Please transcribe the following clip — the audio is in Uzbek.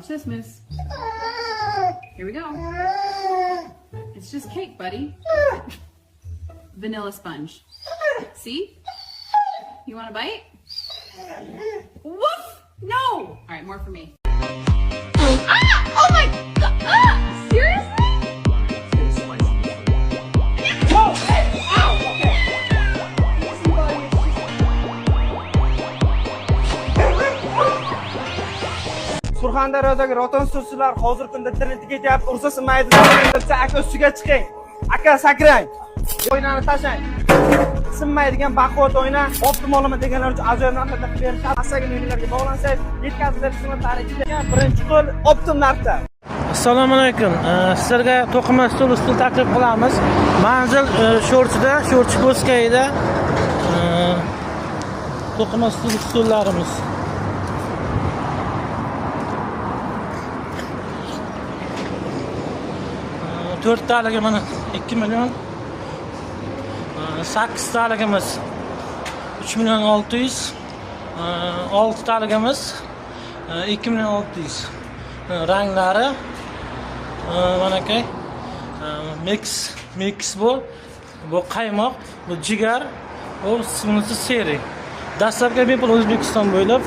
Watch this, Moose. Here we go. It's just cake, buddy. Vanilla sponge. See? You want a bite? Woof! No! All right, more for me. Ah! Oh my god! Ah! Seriously? Oh, hey! Ow! Okay. Surxondaryodagi rotan suvchilar hozir kunda internetga ketyapti, ursa sinmaydilar. Aka ustiga chiqing. Aka sakrang. O'ynani tashlang. Sinmaydigan baquvvat o'yna. Optim olaman deganlar uchun ajoyib narxlarda berishadi. Asaga o'yinlarga bog'lansangiz, yetkazib xizmatlari ichida birinchi qo'l Optim narxda. Assalomu alaykum. Sizlarga to'qima stul taklif qilamiz. Manzil Sho'rchida, Sho'rchi-Ko'skayda to'qima stullarimiz. To'rttaligi mana 2 million. 8 taligimiz 3 million 600. 6 taligimiz 2 million 600. Ranglari mana akay. Mix bu qaymoq, bu jigar, bu bunisi seri. Dastlabki bepul O'zbekiston bo'ylab